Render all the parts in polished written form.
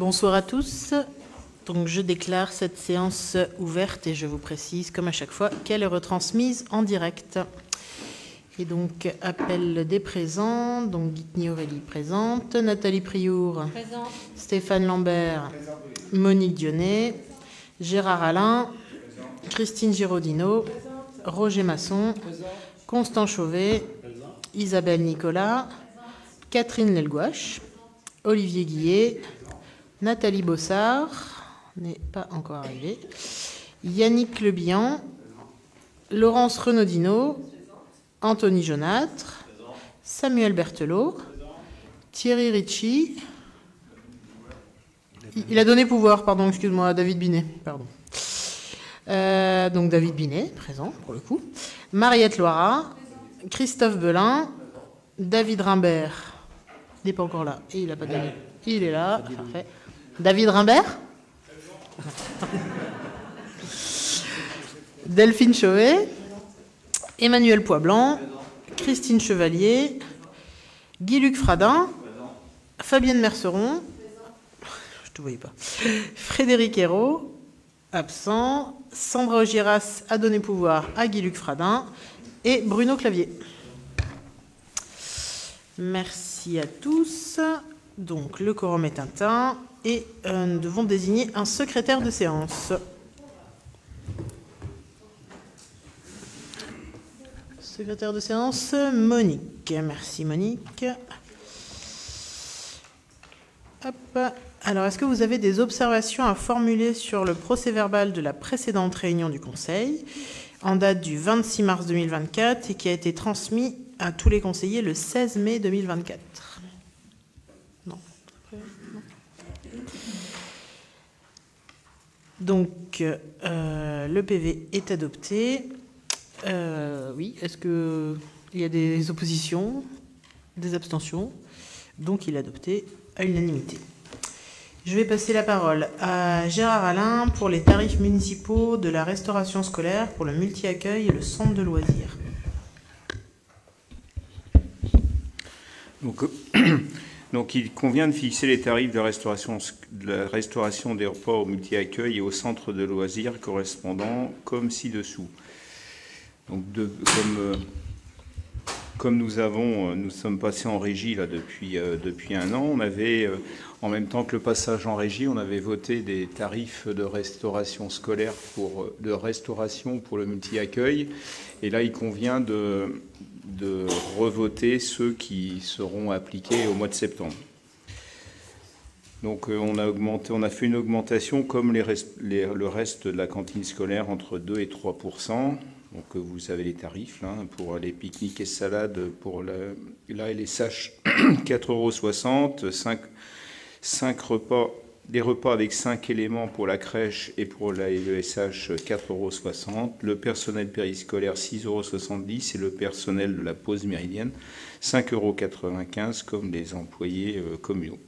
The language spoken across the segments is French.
Bonsoir à tous. Donc, je déclare cette séance ouverte et je vous précise, comme à chaque fois, qu'elle est retransmise en direct. Et donc, appel des présents. Donc, Guitny Aurélie présente, Nathalie Priour, présente. Stéphane Lambert, présent. Monique Dionnet, Gérard Alain, présent. Christine Giraudino, présente. Roger Masson, présent. Constant Chauvet, présent. Isabelle Nicolas, présent. Catherine Lelgouache, Olivier Guillet, Nathalie Bossard, n'est pas encore arrivée, Yannick Lebihan, Laurence Renaudino, Anthony Jaunâtre, Samuel Berthelot, Thierry Ricci, il a donné pouvoir, pardon, excuse-moi, David Binet, pardon. Donc David Binet, présent pour le coup, Mariette Loira, Christophe Belin, David Rimbert, il n'est pas encore là, et il n'a pas donné. Il est là, parfait. David Rimbert, Delphine Chauvet, Emmanuel Poisblanc, Christine Chevalier, Guy-Luc Fradin, Fabienne Merceron, je ne te voyais pas, Frédéric Hérault, absent, Sandra Ogiras a donné pouvoir à Guy-Luc Fradin et Bruno Clavier. Merci à tous. Donc, le quorum est atteint et nous devons désigner un secrétaire de séance. Secrétaire de séance, Monique. Merci, Monique. Hop. Alors, est-ce que vous avez des observations à formuler sur le procès-verbal de la précédente réunion du Conseil, en date du 26 mars 2024 et qui a été transmis à tous les conseillers le 16 mai 2024 ? Donc, le PV est adopté. Oui, est-ce qu'il y a des oppositions, des abstentions? Donc, il est adopté à l'unanimité. Je vais passer la parole à Gérard Alain pour les tarifs municipaux de la restauration scolaire pour le multi-accueil et le centre de loisirs. Donc, il convient de fixer les tarifs de la restauration des repas au multi-accueil et au centre de loisirs correspondant comme ci-dessous. Donc, comme nous sommes passés en régie là, depuis un an, on avait, en même temps que le passage en régie, on avait voté des tarifs de restauration scolaire pour le multi-accueil. Et là, il convient de revoter ceux qui seront appliqués au mois de septembre. Donc on a fait une augmentation comme le reste de la cantine scolaire entre 2 et 3%. Donc vous avez les tarifs là, pour les pique-niques et salades pour la LSH 4,60 €, 5 repas. Des repas avec 5 éléments pour la crèche et pour la LESH 4,60 €, le personnel périscolaire 6,70 € et le personnel de la pause méridienne 5,95 € comme les employés communaux.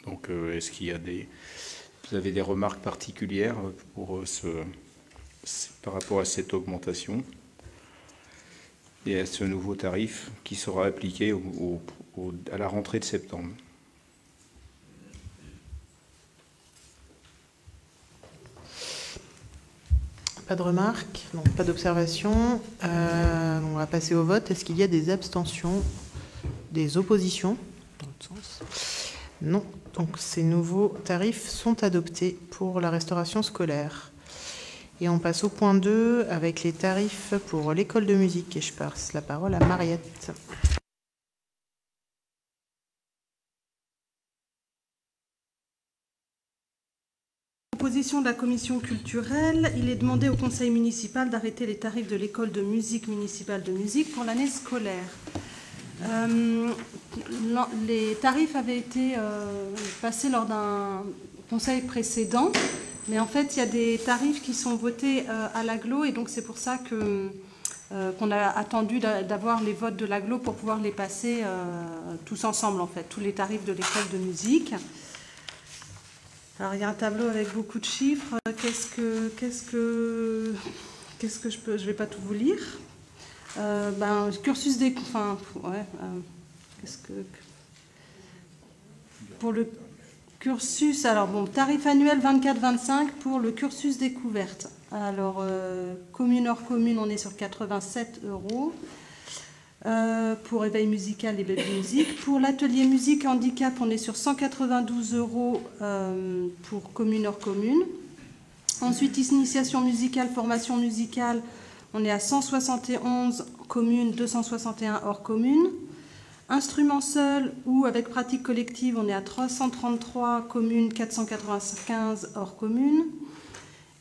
Donc est-ce qu'il y a vous avez des remarques particulières par rapport à cette augmentation et à ce nouveau tarif qui sera appliqué à la rentrée de septembre? Pas de remarques, non, pas d'observation. On va passer au vote. Est-ce qu'il y a des abstentions, des oppositions dans l'autre sens? Non. Donc ces nouveaux tarifs sont adoptés pour la restauration scolaire. Et on passe au point 2 avec les tarifs pour l'école de musique. Et je passe la parole à Mariette. Proposition de la commission culturelle, il est demandé au conseil municipal d'arrêter les tarifs de l'école de musique municipale de musique pour l'année scolaire. Les tarifs avaient été passés lors d'un conseil précédent. Mais en fait, il y a des tarifs qui sont votés à l'agglo et donc c'est pour ça qu'on a attendu d'avoir les votes de l'agglo pour pouvoir les passer tous ensemble, en fait, tous les tarifs de l'école de musique. Alors, il y a un tableau avec beaucoup de chiffres. Je vais pas tout vous lire. Cursus des... Enfin, ouais, qu'est-ce que... Pour le cursus, alors bon, tarif annuel 24-25 pour le cursus découverte. Alors, commune hors commune, on est sur 87 €. Pour éveil musical et baby musique. Pour l'atelier musique handicap, on est sur 192 € pour commune hors commune. Ensuite, initiation musicale, formation musicale, on est à 171 communes, 261 hors commune. Instrument seul ou avec pratique collective, on est à 333 communes, 495 hors commune.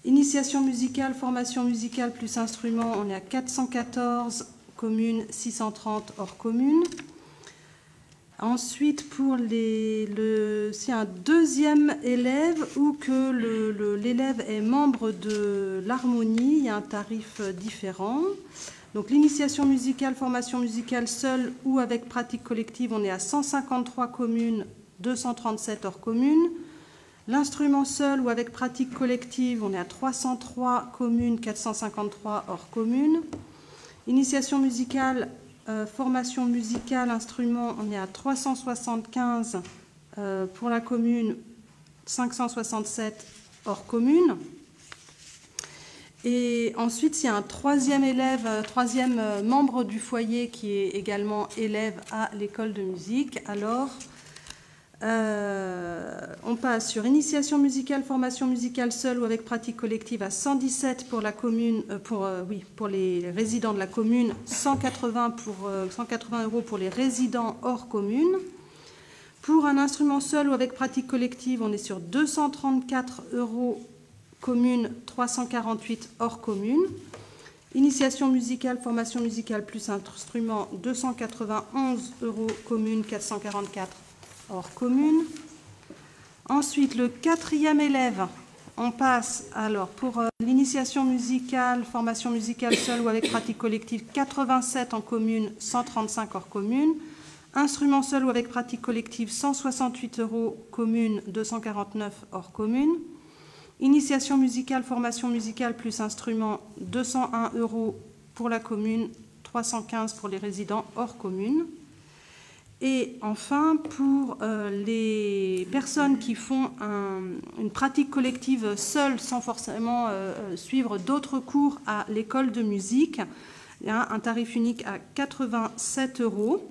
Initiation musicale, formation musicale plus instrument, on est à 414 communes, 630 hors commune. Ensuite, pour si un deuxième élève ou que l'élève est membre de l'harmonie, il y a un tarif différent. Donc l'initiation musicale, formation musicale seule ou avec pratique collective, on est à 153 communes, 237 hors communes. L'instrument seul ou avec pratique collective, on est à 303 communes, 453 hors communes. Initiation musicale, formation musicale, instrument, on est à 375 pour la commune, 567 hors commune. Et ensuite, il y a un troisième membre du foyer qui est également élève à l'école de musique. Alors, on passe sur initiation musicale, formation musicale seule ou avec pratique collective à 117 pour la commune, pour les résidents de la commune, 180 € pour les résidents hors commune. Pour un instrument seul ou avec pratique collective, on est sur 234 € commune, 348 hors commune. Initiation musicale, formation musicale plus instrument, 291 € commune, 444 hors commune. Ensuite, le quatrième élève, on passe alors pour l'initiation musicale, formation musicale seule ou avec pratique collective, 87 en commune, 135 hors commune. Instrument seul ou avec pratique collective, 168 € commune, 249 hors commune. Initiation musicale, formation musicale plus instrument, 201 € pour la commune, 315 pour les résidents hors commune. Et enfin, pour les personnes qui font une pratique collective seule, sans forcément suivre d'autres cours à l'école de musique, il y a un tarif unique à 87 €.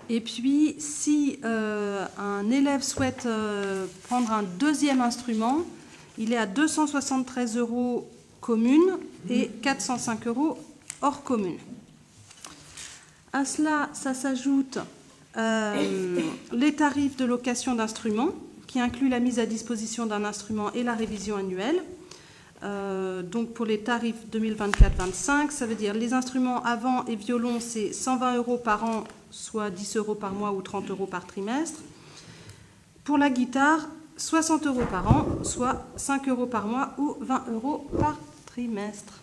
Et puis, si un élève souhaite prendre un deuxième instrument, il est à 273 € commune et 405 € hors commune. À cela, ça s'ajoute les tarifs de location d'instruments, qui incluent la mise à disposition d'un instrument et la révision annuelle. Donc pour les tarifs 2024-25, ça veut dire les instruments avant et violon, c'est 120 € par an, soit 10 € par mois ou 30 € par trimestre. Pour la guitare, 60 € par an, soit 5 € par mois ou 20 € par trimestre.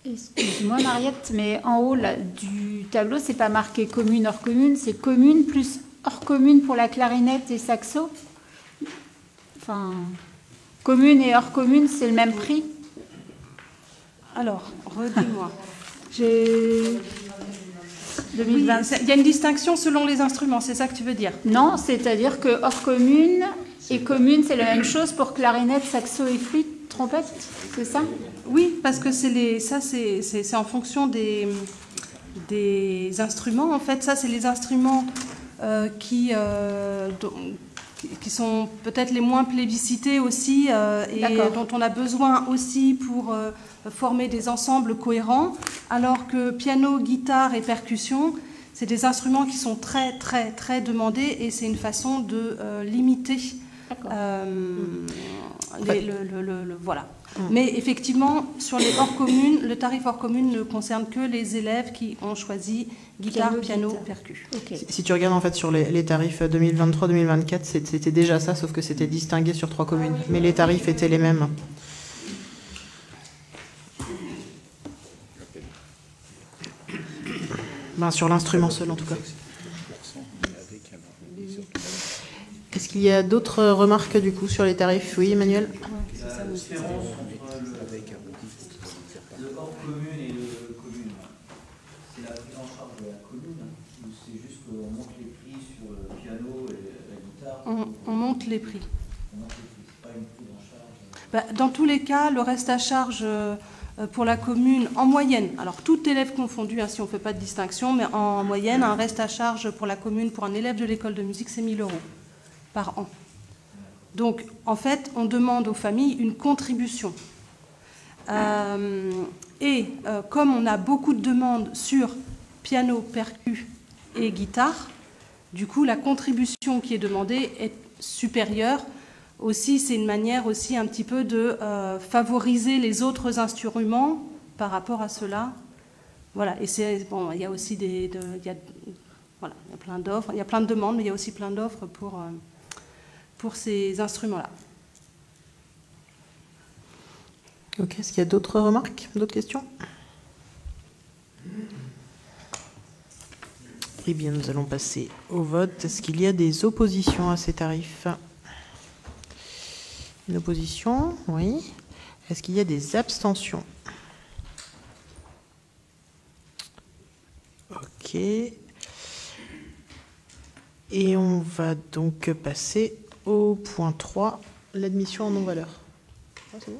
Excuse-moi Mariette, mais en haut là, du tableau, c'est pas marqué commune hors commune, c'est commune plus hors commune pour la clarinette et saxo. Enfin, commune et hors commune, c'est le même prix. Alors, redis-moi. Oui, il y a une distinction selon les instruments, c'est ça que tu veux dire? Non, c'est-à-dire que hors commune et commune, c'est la même chose pour clarinette, saxo et flûte, trompette, c'est ça? Oui, parce que c'est en fonction des instruments. En fait, ça, c'est les instruments qui sont peut-être les moins plébiscités aussi et dont on a besoin aussi pour former des ensembles cohérents, alors que piano, guitare et percussion, c'est des instruments qui sont très, très, très demandés et c'est une façon de limiter voilà. Mais effectivement, sur les hors communes, le tarif hors commune ne concerne que les élèves qui ont choisi guitare, piano, percu. Okay. Si tu regardes en fait sur les tarifs 2023-2024, c'était déjà ça, sauf que c'était distingué sur 3 communes. Mais les tarifs étaient les mêmes. Sur l'instrument seul en tout cas. Est-ce qu'il y a d'autres remarques du coup sur les tarifs? Oui, Emmanuel? différence entre le hors commune et le commune, c'est la prise en charge de la commune ou c'est juste qu'on monte les prix sur le piano et la guitare? On monte les prix. On monte les prix, c'est pas une prise en charge. Dans tous les cas, le reste à charge pour la commune, en moyenne, alors tout élève confondu, hein, si on ne fait pas de distinction, mais en moyenne, un reste à charge pour la commune, pour un élève de l'école de musique, c'est 1 000 € par an. Donc, en fait, on demande aux familles une contribution. Comme on a beaucoup de demandes sur piano, percu et guitare, du coup, la contribution qui est demandée est supérieure. Aussi, c'est une manière aussi un petit peu de favoriser les autres instruments par rapport à cela. Voilà. Et c'est bon, il y a aussi il y a plein d'offres, il y a plein de demandes, mais il y a aussi plein d'offres pour ces instruments-là. Ok, est-ce qu'il y a d'autres remarques, d'autres questions? Eh bien, nous allons passer au vote. Est-ce qu'il y a des oppositions à ces tarifs? Une opposition? Oui. Est-ce qu'il y a des abstentions? Ok. Et on va donc passer au point 3, l'admission en non-valeur. Ah, c'est bon.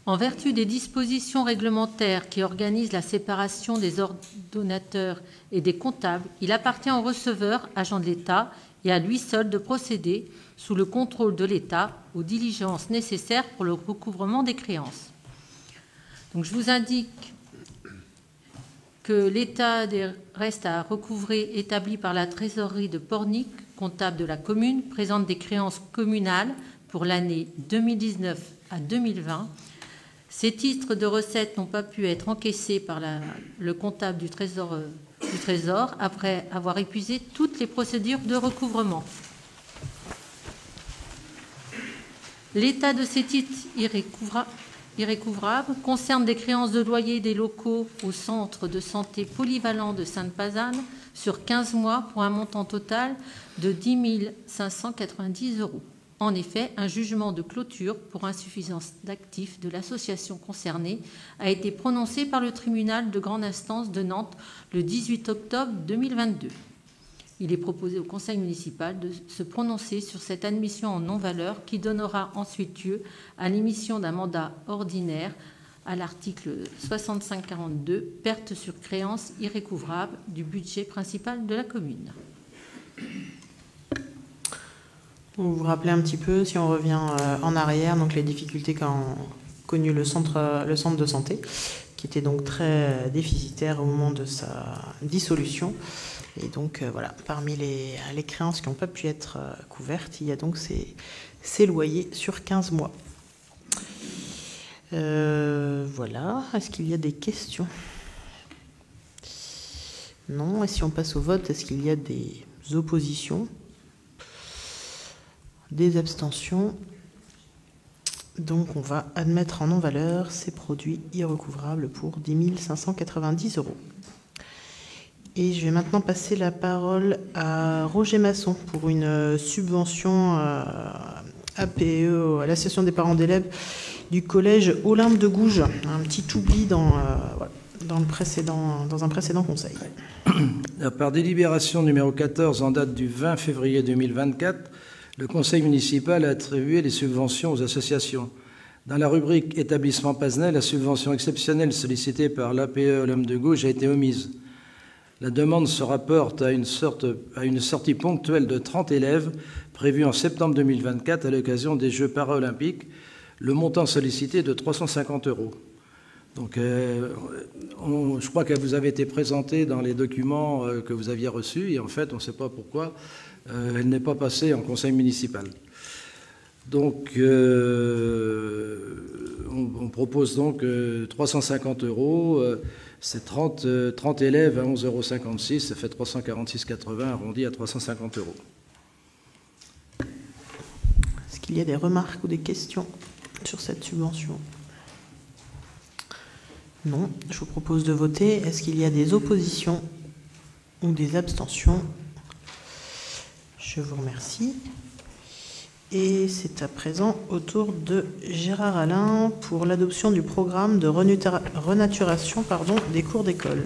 En vertu des dispositions réglementaires qui organisent la séparation des ordonnateurs et des comptables, il appartient au receveur, agent de l'État, et à lui seul de procéder, sous le contrôle de l'État, aux diligences nécessaires pour le recouvrement des créances. Donc, je vous indique que l'état des restes à recouvrer établi par la trésorerie de Pornic, comptable de la commune, présente des créances communales pour l'année 2019 à 2020. Ces titres de recettes n'ont pas pu être encaissés par le comptable du Trésor après avoir épuisé toutes les procédures de recouvrement. L'état de ces titres irrécouvrables concerne des créances de loyer des locaux au centre de santé polyvalent de Sainte-Pazanne sur 15 mois pour un montant total de 10 590 €. En effet, un jugement de clôture pour insuffisance d'actifs de l'association concernée a été prononcé par le tribunal de grande instance de Nantes le 18 octobre 2022. Il est proposé au conseil municipal de se prononcer sur cette admission en non-valeur qui donnera ensuite lieu à l'émission d'un mandat ordinaire à l'article 6542, perte sur créance irrécouvrable du budget principal de la commune. Vous vous rappelez un petit peu, si on revient en arrière, donc les difficultés qu'a connu le centre de santé, qui était donc très déficitaire au moment de sa dissolution. Et donc voilà, parmi les créances qui n'ont pas pu être couvertes, il y a donc ces loyers sur 15 mois. Voilà, est-ce qu'il y a des questions? Non, et si on passe au vote, est-ce qu'il y a des oppositions? Des abstentions? Donc on va admettre en non-valeur ces produits irrecouvrables pour 10 590 €. Et je vais maintenant passer la parole à Roger Masson pour une subvention APE, à l'association des parents d'élèves du collège Olympe de Gouges. Un petit oubli dans un précédent conseil. Par délibération numéro 14 en date du 20 février 2024, le conseil municipal a attribué les subventions aux associations. Dans la rubrique établissement Pazenay, la subvention exceptionnelle sollicitée par l'APE Olympe de Gouges a été omise. La demande se rapporte à une sortie ponctuelle de 30 élèves prévue en septembre 2024 à l'occasion des Jeux paralympiques. Le montant sollicité est de 350 €. Donc, je crois qu'elle vous avait été présentée dans les documents que vous aviez reçus et en fait, on ne sait pas pourquoi elle n'est pas passée en conseil municipal. Donc, on propose donc 350 €. C'est 30 élèves à 11,56 €, ça fait 346,80 arrondi à 350 €. Est-ce qu'il y a des remarques ou des questions sur cette subvention? Non, je vous propose de voter. Est-ce qu'il y a des oppositions ou des abstentions? Je vous remercie. Et c'est à présent au tour de Gérard Alain pour l'adoption du programme de renaturation des cours d'école.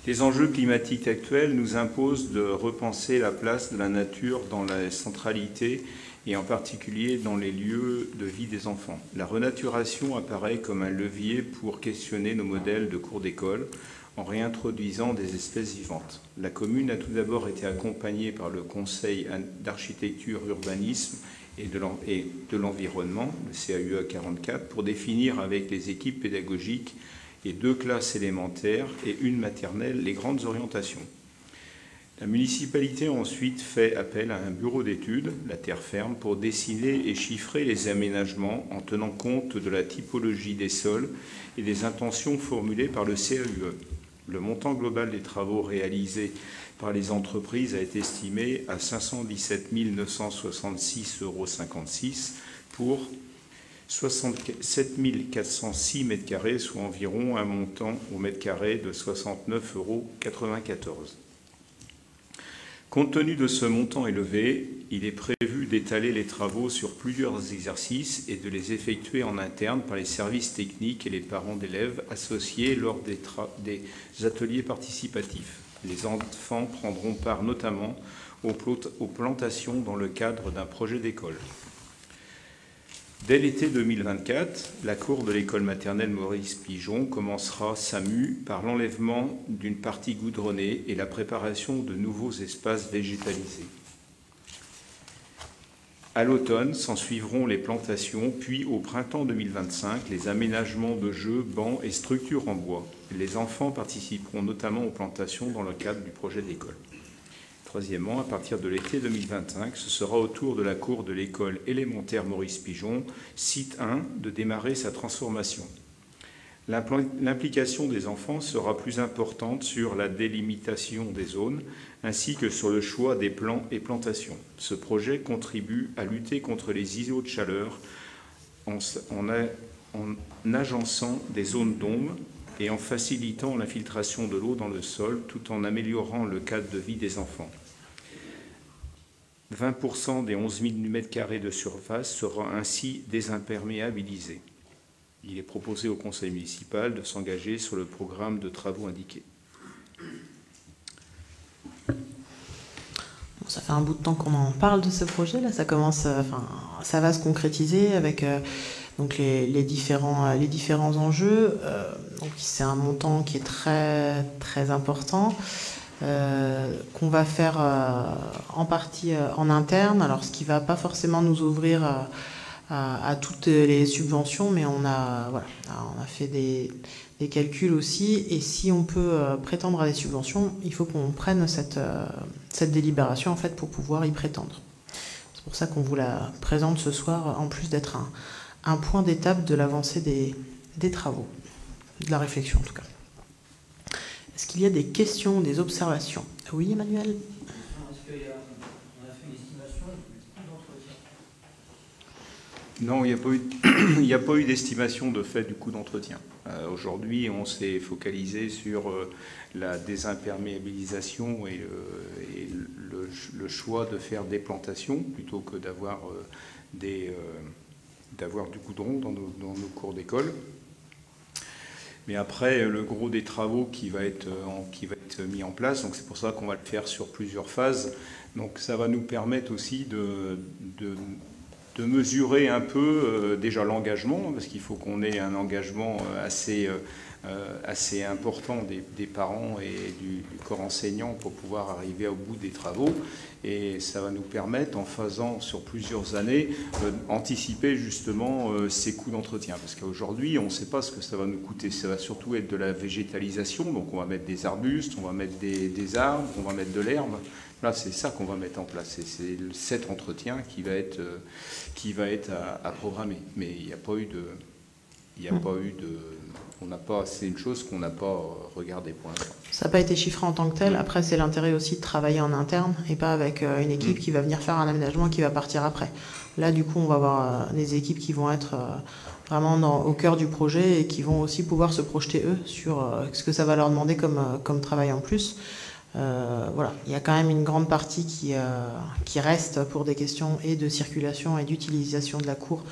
Les enjeux climatiques actuels nous imposent de repenser la place de la nature dans la centralité et en particulier dans les lieux de vie des enfants. La renaturation apparaît comme un levier pour questionner nos modèles de cours d'école en réintroduisant des espèces vivantes. La commune a tout d'abord été accompagnée par le Conseil d'architecture, urbanisme et de l'environnement, le CAUE 44, pour définir avec les équipes pédagogiques et 2 classes élémentaires et 1 maternelle les grandes orientations. La municipalité a ensuite fait appel à un bureau d'études, la Terre Ferme, pour dessiner et chiffrer les aménagements en tenant compte de la typologie des sols et des intentions formulées par le CAUE. Le montant global des travaux réalisés par les entreprises a été estimé à 517 966,56 € pour 67 406 m², soit environ un montant au mètre carré de 69,94 €. Compte tenu de ce montant élevé, il est prévu d'étaler les travaux sur plusieurs exercices et de les effectuer en interne par les services techniques et les parents d'élèves associés lors des ateliers participatifs. Les enfants prendront part notamment aux plantations dans le cadre d'un projet d'école. Dès l'été 2024, la cour de l'école maternelle Maurice Pigeon commencera sa mue par l'enlèvement d'une partie goudronnée et la préparation de nouveaux espaces végétalisés. À l'automne, s'en suivront les plantations, puis au printemps 2025, les aménagements de jeux, bancs et structures en bois. Les enfants participeront notamment aux plantations dans le cadre du projet d'école. Troisièmement, à partir de l'été 2025, ce sera au tour de la cour de l'école élémentaire Maurice Pigeon, site 1, de démarrer sa transformation. L'implication des enfants sera plus importante sur la délimitation des zones, ainsi que sur le choix des plants et plantations. Ce projet contribue à lutter contre les îlots de chaleur en agençant des zones d'ombre et en facilitant l'infiltration de l'eau dans le sol, tout en améliorant le cadre de vie des enfants. 20% des 11 000 m² de surface sera ainsi désimperméabilisé. Il est proposé au conseil municipal de s'engager sur le programme de travaux indiqué. Bon, ça fait un bout de temps qu'on en parle de ce projet. Là, ça commence, ça va se concrétiser avec donc les différents enjeux. Donc c'est un montant qui est très très important. Qu'on va faire en partie en interne, alors ce qui ne va pas forcément nous ouvrir à toutes les subventions, mais on a fait des calculs aussi, et si on peut prétendre à des subventions, il faut qu'on prenne cette délibération en fait pour pouvoir y prétendre. C'est pour ça qu'on vous la présente ce soir, en plus d'être un point d'étape de l'avancée des travaux, de la réflexion en tout cas. Est-ce qu'il y a des questions, des observations? Oui, Emmanuel? Est-ce qu'on a fait une estimation du coût d'entretien? Non, il n'y a pas eu d'estimation de fait du coût d'entretien. Aujourd'hui, on s'est focalisé sur la désimperméabilisation et le choix de faire des plantations plutôt que d'avoir du goudron dans nos cours d'école. Mais après, le gros des travaux qui va être mis en place, donc c'est pour ça qu'on va le faire sur plusieurs phases. Donc ça va nous permettre aussi de mesurer un peu déjà l'engagement, parce qu'il faut qu'on ait un engagement assez important des parents et du corps enseignant pour pouvoir arriver au bout des travaux. Et ça va nous permettre, en faisant sur plusieurs années, anticiper justement ces coûts d'entretien. Parce qu'aujourd'hui, on ne sait pas ce que ça va nous coûter. Ça va surtout être de la végétalisation. Donc on va mettre des arbustes, on va mettre des arbres, on va mettre de l'herbe. Là, c'est ça qu'on va mettre en place. C'est cet entretien qui va être à programmer. Mais il n'y a pas eu de... c'est une chose qu'on n'a pas regardée pour l'instant. Ça n'a pas été chiffré en tant que tel. Après, c'est l'intérêt aussi de travailler en interne et pas avec une équipe qui va venir faire un aménagement qui va partir après. Là, du coup, on va avoir des équipes qui vont être vraiment au cœur du projet et qui vont aussi pouvoir se projeter, eux, sur ce que ça va leur demander comme travail en plus. Voilà, il y a quand même une grande partie qui reste pour des questions et de circulation et d'utilisation de la cour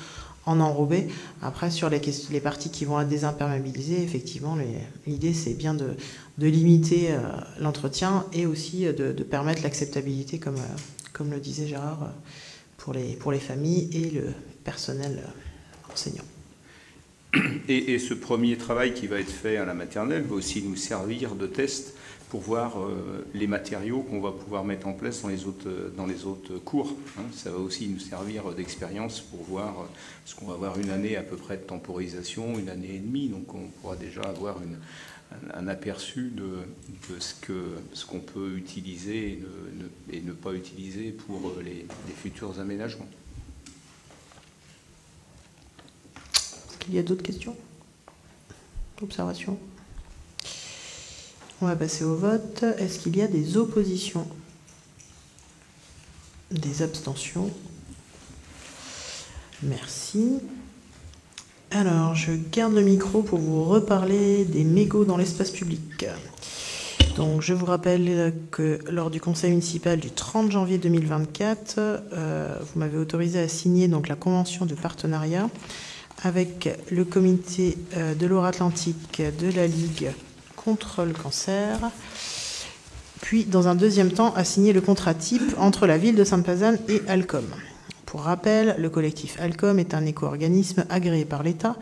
en enrobé. Après, sur les parties qui vont être désimperméabilisées, effectivement, l'idée, c'est bien de limiter l'entretien et aussi de permettre l'acceptabilité, comme le disait Gérard, pour les familles et le personnel enseignant. Et ce premier travail qui va être fait à la maternelle va aussi nous servir de test pour voir les matériaux qu'on va pouvoir mettre en place dans les autres cours. Hein. Ça va aussi nous servir d'expérience pour voir, parce qu'on va avoir une année à peu près de temporisation, une année et demie, donc on pourra déjà avoir un aperçu de ce qu'on peut utiliser et ne pas utiliser pour les futurs aménagements. Est-ce qu'il y a d'autres questions? Observations? On va passer au vote. Est-ce qu'il y a des oppositions? Des abstentions? Merci. Alors, je garde le micro pour vous reparler des mégots dans l'espace public. Donc, je vous rappelle que lors du conseil municipal du 30 janvier 2024, vous m'avez autorisé à signer donc la convention de partenariat avec le comité de Loire-Atlantique de la Ligue contre le cancer, puis dans un deuxième temps à signer le contrat type entre la ville de Sainte-Pazanne et Alcom. Pour rappel, le collectif Alcom est un éco-organisme agréé par l'État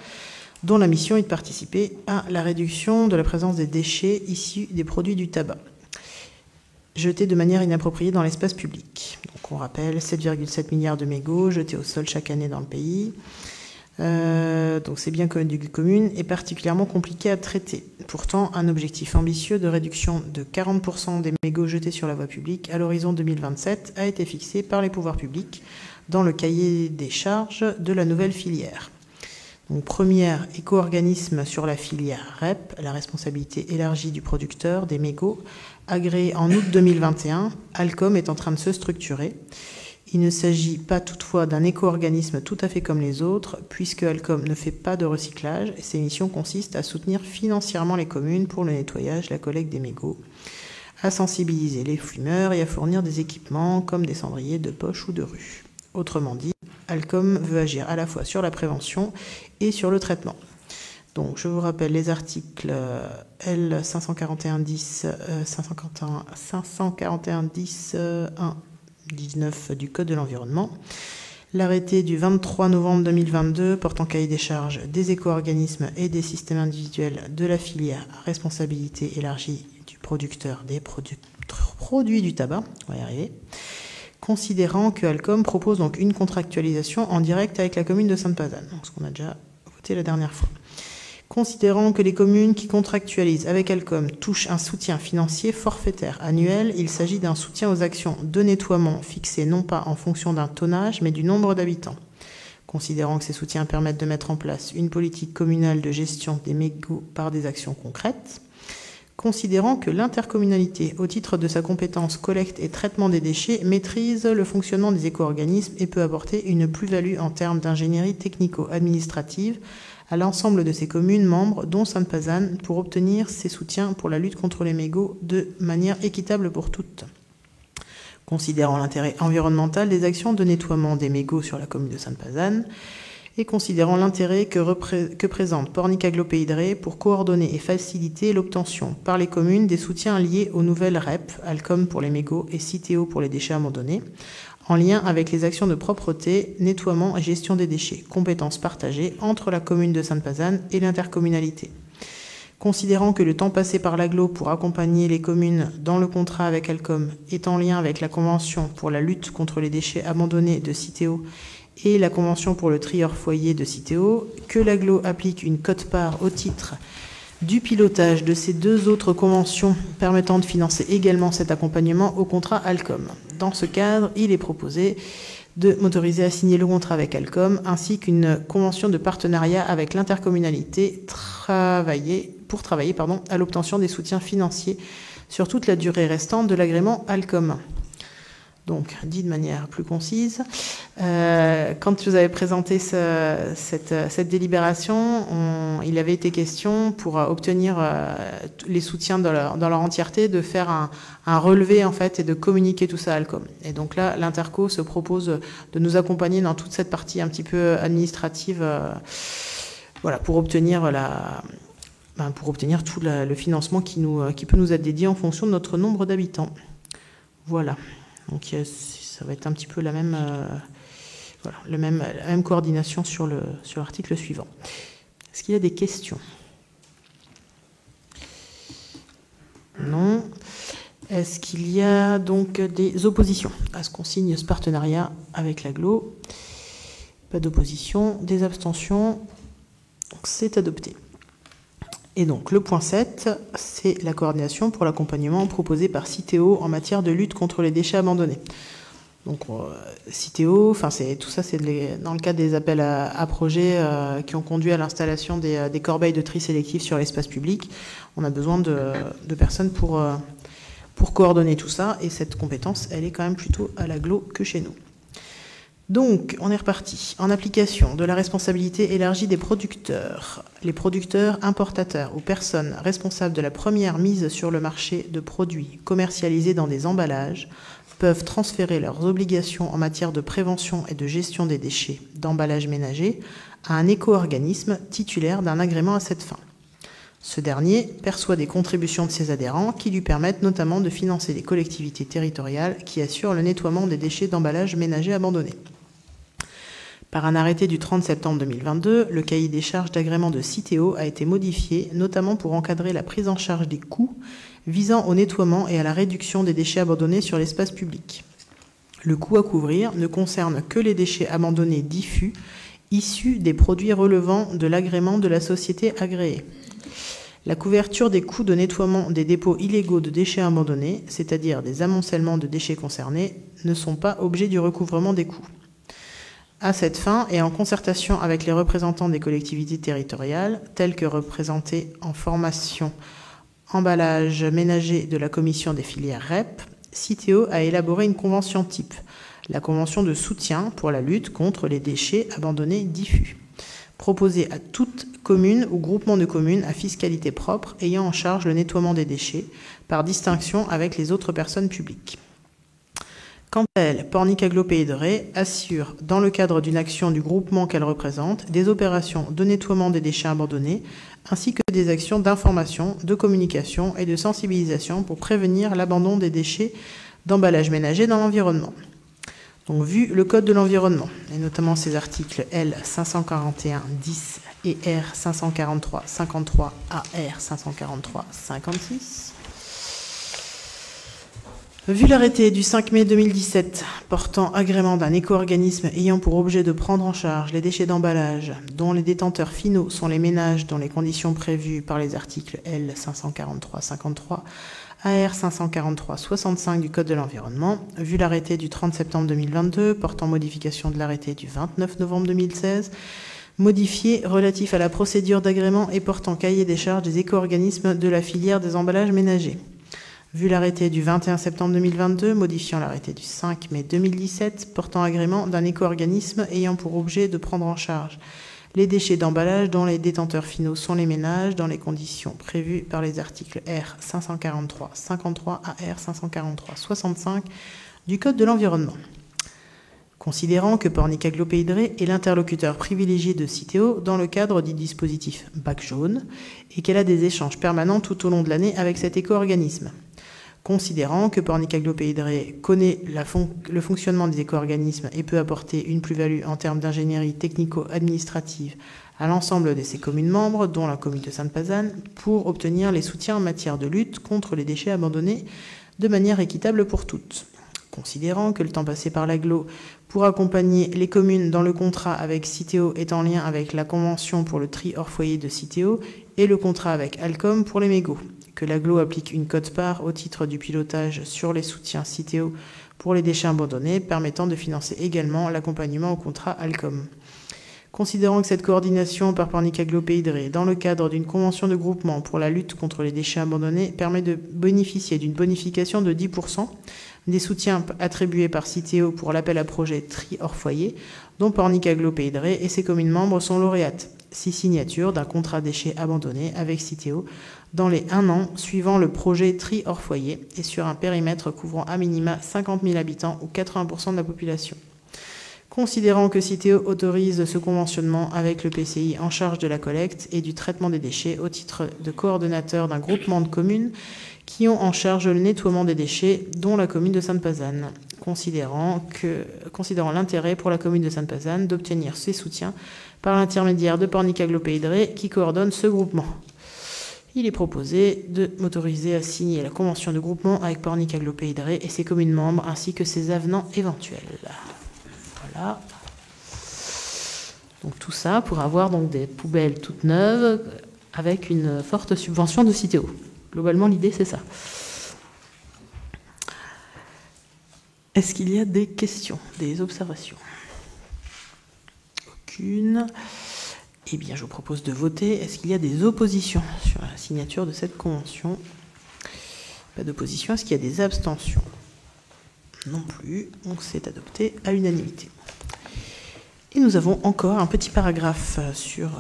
dont la mission est de participer à la réduction de la présence des déchets issus des produits du tabac jetés de manière inappropriée dans l'espace public. Donc on rappelle 7,7 milliards de mégots jetés au sol chaque année dans le pays. Donc c'est bien connu du commune est particulièrement compliqué à traiter. Pourtant, un objectif ambitieux de réduction de 40% des mégots jetés sur la voie publique à l'horizon 2027 a été fixé par les pouvoirs publics dans le cahier des charges de la nouvelle filière. Donc, premier éco-organisme sur la filière REP, la responsabilité élargie du producteur des mégots, agréé en août 2021, Alcom est en train de se structurer. Il ne s'agit pas toutefois d'un éco-organisme tout à fait comme les autres, puisque Alcom ne fait pas de recyclage et ses missions consistent à soutenir financièrement les communes pour le nettoyage, la collecte des mégots, à sensibiliser les fumeurs et à fournir des équipements comme des cendriers de poche ou de rue. Autrement dit, Alcom veut agir à la fois sur la prévention et sur le traitement. Donc, je vous rappelle les articles L 541-10, 541-10, 19 du Code de l'environnement, l'arrêté du 23 novembre 2022 portant cahier des charges des éco-organismes et des systèmes individuels de la filière à responsabilité élargie du producteur des produits du tabac, on va y arriver, considérant que Alcom propose donc une contractualisation en direct avec la commune de Sainte-Pazanne, ce qu'on a déjà voté la dernière fois. Considérant que les communes qui contractualisent avec Alcom touchent un soutien financier forfaitaire annuel, il s'agit d'un soutien aux actions de nettoiement fixé non pas en fonction d'un tonnage, mais du nombre d'habitants. Considérant que ces soutiens permettent de mettre en place une politique communale de gestion des mégots par des actions concrètes. Considérant que l'intercommunalité, au titre de sa compétence collecte et traitement des déchets, maîtrise le fonctionnement des éco-organismes et peut apporter une plus-value en termes d'ingénierie technico-administrative à l'ensemble de ses communes membres, dont Sainte-Pazanne, pour obtenir ses soutiens pour la lutte contre les mégots de manière équitable pour toutes. Considérant l'intérêt environnemental des actions de nettoiement des mégots sur la commune de Sainte-Pazanne, et considérant l'intérêt que présente Pornic-Aglo-Pays de Ré pour coordonner et faciliter l'obtention par les communes des soutiens liés aux nouvelles REP, Alcom pour les mégots et Citeo pour les déchets abandonnés, en lien avec les actions de propreté, nettoiement et gestion des déchets, compétences partagées entre la commune de Sainte-Pazanne et l'intercommunalité. Considérant que le temps passé par l'aglo pour accompagner les communes dans le contrat avec Alcom est en lien avec la Convention pour la lutte contre les déchets abandonnés de Citeo et la Convention pour le trieur foyer de Citeo, que l'aglo applique une quote-part au titre du pilotage de ces deux autres conventions permettant de financer également cet accompagnement au contrat Alcom. Dans ce cadre, il est proposé de m'autoriser à signer le contrat avec Alcom ainsi qu'une convention de partenariat avec l'intercommunalité pour travailler à l'obtention des soutiens financiers sur toute la durée restante de l'agrément Alcom. Donc, dit de manière plus concise, quand je vous avais présenté cette délibération, il avait été question, pour obtenir les soutiens dans leur entièreté, de faire un relevé en fait et de communiquer tout ça à Alcom. Et donc là, l'Interco se propose de nous accompagner dans toute cette partie un petit peu administrative, voilà, pour obtenir tout le financement qui peut nous être dédié en fonction de notre nombre d'habitants. Voilà. Donc ça va être un petit peu la même, la même coordination sur l'article suivant. Est-ce qu'il y a des questions? Non. Est-ce qu'il y a donc des oppositions à ce qu'on signe ce partenariat avec l'AGLO? Pas d'opposition. Des abstentions? Donc c'est adopté. Et donc, le point 7, c'est la coordination pour l'accompagnement proposé par Citeo en matière de lutte contre les déchets abandonnés. Donc, Citeo, tout ça, c'est dans le cadre des appels à projets qui ont conduit à l'installation des corbeilles de tri sélectif sur l'espace public. On a besoin de personnes pour coordonner tout ça, et cette compétence, elle est quand même plutôt à l'AGLO que chez nous. Donc, on est reparti. En application de la responsabilité élargie des producteurs, les producteurs importateurs ou personnes responsables de la première mise sur le marché de produits commercialisés dans des emballages peuvent transférer leurs obligations en matière de prévention et de gestion des déchets d'emballage ménager à un éco-organisme titulaire d'un agrément à cette fin. Ce dernier perçoit des contributions de ses adhérents qui lui permettent notamment de financer les collectivités territoriales qui assurent le nettoiement des déchets d'emballage ménager abandonnés. Par un arrêté du 30 septembre 2022, le cahier des charges d'agrément de Citeo a été modifié, notamment pour encadrer la prise en charge des coûts visant au nettoiement et à la réduction des déchets abandonnés sur l'espace public. Le coût à couvrir ne concerne que les déchets abandonnés diffus issus des produits relevant de l'agrément de la société agréée. La couverture des coûts de nettoiement des dépôts illégaux de déchets abandonnés, c'est-à-dire des amoncellements de déchets concernés, ne sont pas objets du recouvrement des coûts. À cette fin, et en concertation avec les représentants des collectivités territoriales, tels que représentés en formation emballage ménager de la commission des filières REP, Citeo a élaboré une convention type, la convention de soutien pour la lutte contre les déchets abandonnés diffus, proposée à toute commune ou groupement de communes à fiscalité propre ayant en charge le nettoiement des déchets, par distinction avec les autres personnes publiques. Quant à elle, Pornic-Aglo Pays de Ré assure, dans le cadre d'une action du groupement qu'elle représente, des opérations de nettoiement des déchets abandonnés, ainsi que des actions d'information, de communication et de sensibilisation pour prévenir l'abandon des déchets d'emballage ménager dans l'environnement. Donc, vu le Code de l'environnement, et notamment ses articles L 541-10 et R 543-53 à R 543-56, vu l'arrêté du 5 mai 2017 portant agrément d'un éco-organisme ayant pour objet de prendre en charge les déchets d'emballage dont les détenteurs finaux sont les ménages dans les conditions prévues par les articles L 543-53, AR 543-65 du Code de l'environnement, vu l'arrêté du 30 septembre 2022 portant modification de l'arrêté du 29 novembre 2016, modifié relatif à la procédure d'agrément et portant cahier des charges des éco-organismes de la filière des emballages ménagers. Vu l'arrêté du 21 septembre 2022, modifiant l'arrêté du 5 mai 2017, portant agrément d'un éco-organisme ayant pour objet de prendre en charge les déchets d'emballage dont les détenteurs finaux sont les ménages dans les conditions prévues par les articles R 543-53 à R 543-65 du Code de l'environnement. Considérant que Pornic-Aglo Pays de Ré est l'interlocuteur privilégié de Citeo dans le cadre du dispositif Bac Jaune et qu'elle a des échanges permanents tout au long de l'année avec cet éco-organisme. Considérant que Pornic-Aglo Pays de Ré connaît le fonctionnement des éco-organismes et peut apporter une plus-value en termes d'ingénierie technico-administrative à l'ensemble de ses communes membres, dont la commune de Sainte-Pazanne, pour obtenir les soutiens en matière de lutte contre les déchets abandonnés de manière équitable pour toutes. Considérant que le temps passé par l'AGLO pour accompagner les communes dans le contrat avec Citeo est en lien avec la convention pour le tri hors foyer de Citeo et le contrat avec Alcom pour les mégots, que l'AGLO applique une quote-part au titre du pilotage sur les soutiens Citeo pour les déchets abandonnés, permettant de financer également l'accompagnement au contrat Alcom. Considérant que cette coordination par Pornic Aglo-Pays de Ré, dans le cadre d'une convention de groupement pour la lutte contre les déchets abandonnés, permet de bénéficier d'une bonification de 10% des soutiens attribués par Citeo pour l'appel à projet tri hors foyer, dont Pornic Aglo-Pays de Ré et ses communes membres sont lauréates. 6 signatures d'un contrat déchets abandonnés avec Citeo dans les 1 an suivant le projet tri hors foyer et sur un périmètre couvrant à minima 50 000 habitants ou 80% de la population. Considérant que Citeo autorise ce conventionnement avec le PCI en charge de la collecte et du traitement des déchets au titre de coordonnateur d'un groupement de communes qui ont en charge le nettoiement des déchets, dont la commune de Sainte-Pazanne, considérant l'intérêt pour la commune de Sainte-Pazanne d'obtenir ses soutiens par l'intermédiaire de Pornic Aglo-Pays de Ré qui coordonne ce groupement. Il est proposé de m'autoriser à signer la convention de groupement avec Pornic Aglo-Pays de Ré et ses communes membres ainsi que ses avenants éventuels. Voilà. Donc tout ça pour avoir donc des poubelles toutes neuves avec une forte subvention de Citeo. Globalement, l'idée, c'est ça. Est-ce qu'il y a des questions, des observations? Aucune. Eh bien, je vous propose de voter. Est-ce qu'il y a des oppositions sur la signature de cette convention? Pas d'opposition. Est-ce qu'il y a des abstentions? Non plus. Donc, c'est adopté à l'unanimité. Et nous avons encore un petit paragraphe sur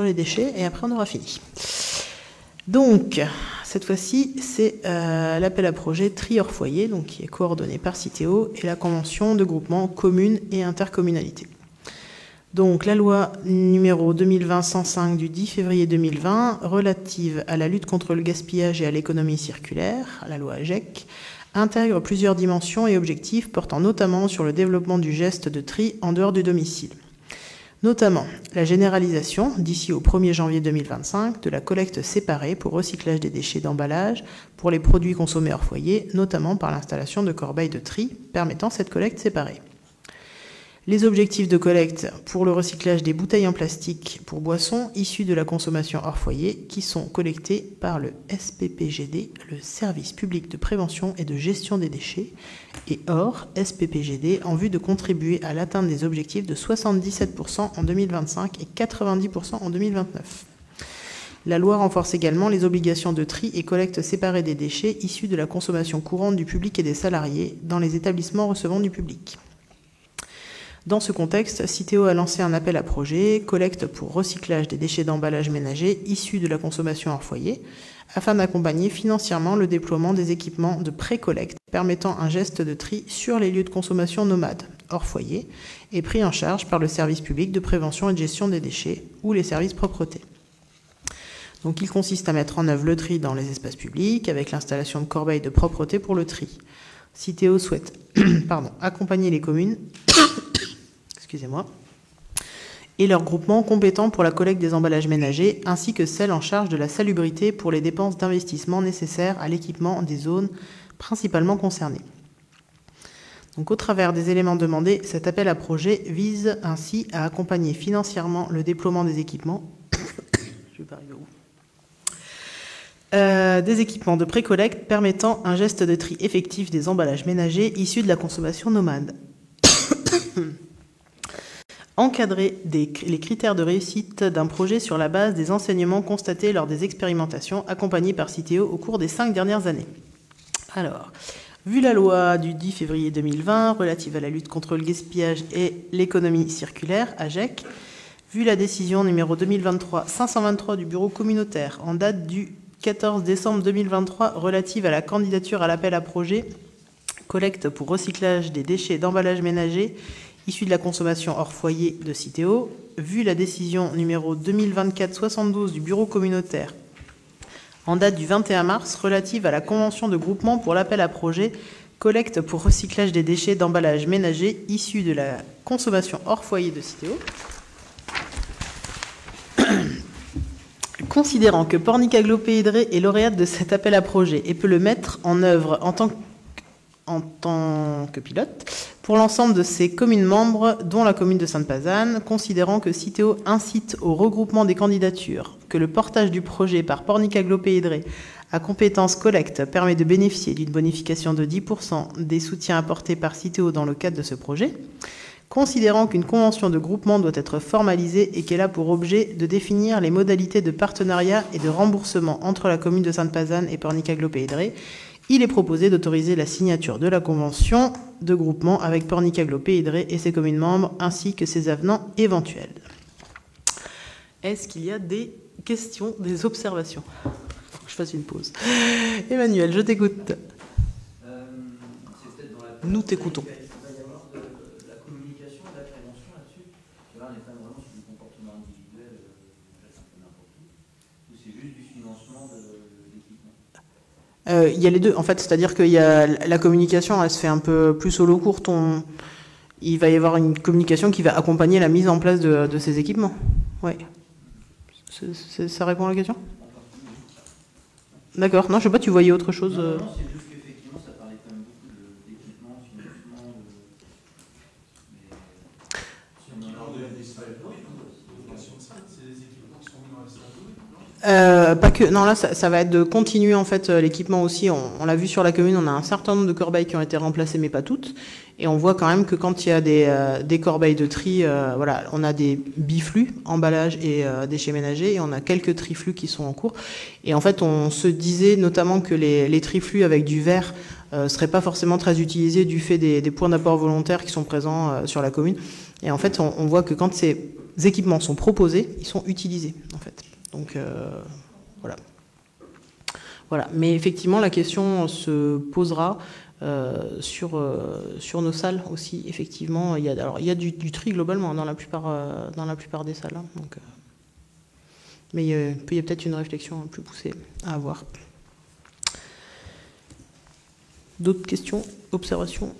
les déchets, et après, on aura fini. Donc, cette fois-ci, c'est l'appel à projet tri hors foyer, donc qui est coordonné par Citeo, et la convention de groupement communes et intercommunalité. Donc, la loi numéro 2020-105 du 10 février 2020, relative à la lutte contre le gaspillage et à l'économie circulaire, la loi AGEC, intègre plusieurs dimensions et objectifs portant notamment sur le développement du geste de tri en dehors du domicile. Notamment la généralisation, d'ici au 1er janvier 2025, de la collecte séparée pour recyclage des déchets d'emballage pour les produits consommés hors foyer, notamment par l'installation de corbeilles de tri permettant cette collecte séparée. Les objectifs de collecte pour le recyclage des bouteilles en plastique pour boissons issues de la consommation hors foyer qui sont collectées par le SPPGD, le Service public de prévention et de gestion des déchets, et hors SPPGD en vue de contribuer à l'atteinte des objectifs de 77% en 2025 et 90% en 2029. La loi renforce également les obligations de tri et collecte séparée des déchets issus de la consommation courante du public et des salariés dans les établissements recevant du public. Dans ce contexte, Citeo a lancé un appel à projet, collecte pour recyclage des déchets d'emballage ménager issus de la consommation hors foyer, afin d'accompagner financièrement le déploiement des équipements de pré-collecte permettant un geste de tri sur les lieux de consommation nomades, hors foyer, et pris en charge par le service public de prévention et de gestion des déchets ou les services propreté. Donc il consiste à mettre en œuvre le tri dans les espaces publics avec l'installation de corbeilles de propreté pour le tri. Citeo souhaite accompagner les communes et leurs groupements compétents pour la collecte des emballages ménagers, ainsi que celles en charge de la salubrité pour les dépenses d'investissement nécessaires à l'équipement des zones principalement concernées. Donc, au travers des éléments demandés, cet appel à projet vise ainsi à accompagner financièrement le déploiement des équipements des équipements de pré-collecte permettant un geste de tri effectif des emballages ménagers issus de la consommation nomade. Encadrer les critères de réussite d'un projet sur la base des enseignements constatés lors des expérimentations accompagnées par Citeo au cours des 5 dernières années. Alors, vu la loi du 10 février 2020 relative à la lutte contre le gaspillage et l'économie circulaire, AGEC, vu la décision numéro 2023-523 du bureau communautaire en date du 14 décembre 2023 relative à la candidature à l'appel à projet collecte pour recyclage des déchets d'emballage ménager issus de la consommation hors foyer de Citeo, vu la décision numéro 2024-72 du bureau communautaire en date du 21 mars relative à la convention de groupement pour l'appel à projet collecte pour recyclage des déchets d'emballage ménager issus de la consommation hors foyer de Citeo, considérant que Pornic Aglo-Pays de Ré est lauréate de cet appel à projet et peut le mettre en œuvre en tant que pilote pour l'ensemble de ses communes membres, dont la commune de Sainte-Pazanne, considérant que Citeo incite au regroupement des candidatures, que le portage du projet par Pornic Aglo-Pays de Ré à compétence collecte permet de bénéficier d'une bonification de 10% des soutiens apportés par Citeo dans le cadre de ce projet, Considérant qu'une convention de groupement doit être formalisée et qu'elle a pour objet de définir les modalités de partenariat et de remboursement entre la commune de Sainte-Pazanne et Pornic-Aglo-Pays-de-Ré, il est proposé d'autoriser la signature de la convention de groupement avec Pornic-Aglo-Pays-de-Ré et ses communes membres, ainsi que ses avenants éventuels. Est-ce qu'il y a des questions, des observations? Il faut que je fasse une pause. Emmanuel, je t'écoute. Nous t'écoutons. Il va y avoir de la communication, de la prévention là-dessus. Là, on est quand même vraiment sur du comportement individuel, un peu n'importe où. Ou c'est juste du financement de l'équipement? Il y a les deux, en fait, c'est-à-dire qu'il y a la communication, elle se fait un peu plus au long cours. Il va y avoir une communication qui va accompagner la mise en place de ces équipements. Oui. Ça répond à la question? D'accord. Non, je sais pas, tu voyais autre chose? Non, c'est juste qu'effectivement, ça parlait quand même beaucoup d'équipement, financement, Pas que. Non, là, ça va être de continuer en fait l'équipement aussi. On l'a vu sur la commune, on a un certain nombre de corbeilles qui ont été remplacées, mais pas toutes. Et on voit quand même que quand il y a des corbeilles de tri, voilà, on a des biflux, emballage et déchets ménagers, et on a quelques triflux qui sont en cours. Et en fait, on se disait notamment que les triflux avec du verre seraient pas forcément très utilisés du fait des points d'apport volontaires qui sont présents sur la commune. Et en fait, on voit que quand ces équipements sont proposés, ils sont utilisés, en fait. Donc, voilà. Voilà. Mais effectivement, la question se posera sur nos salles aussi. Effectivement, il y a du tri globalement dans la plupart des salles. Hein, donc, mais il y a peut-être une réflexion plus poussée à avoir. D'autres questions, observations?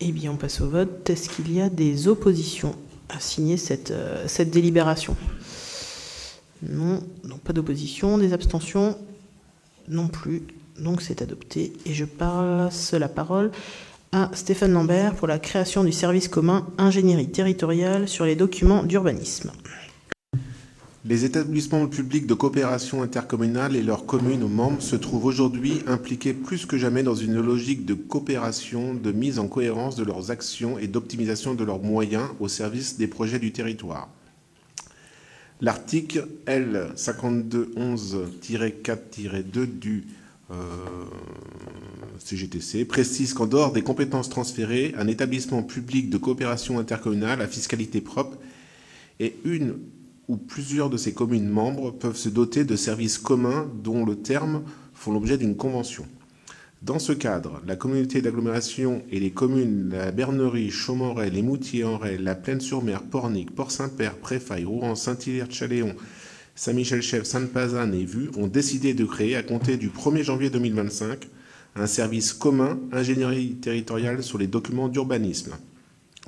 Eh bien, on passe au vote. Est-ce qu'il y a des oppositions à signer cette délibération? Non, donc pas d'opposition. Des abstentions? Non plus. Donc c'est adopté. Et je passe la parole à Stéphane Lambert pour la création du service commun ingénierie territoriale sur les documents d'urbanisme. Les établissements publics de coopération intercommunale et leurs communes ou membres se trouvent aujourd'hui impliqués plus que jamais dans une logique de coopération, de mise en cohérence de leurs actions et d'optimisation de leurs moyens au service des projets du territoire. L'article L. 5211-4-2 du CGTC précise qu'en dehors des compétences transférées, un établissement public de coopération intercommunale à fiscalité propre et une ou plusieurs de ses communes membres peuvent se doter de services communs dont le terme font l'objet d'une convention. Dans ce cadre, la communauté d'agglomération et les communes la Bernerie, Chaumoret, les Moutiers-en-Ray, la Plaine-sur-Mer, Pornic, Port-Saint-Père, Préfaille, Rouen, Saint-Hilaire-Chaléon, Saint-Michel-Chef, Sainte-Pazanne et Vue ont décidé de créer, à compter du 1er janvier 2025, un service commun ingénierie territoriale sur les documents d'urbanisme.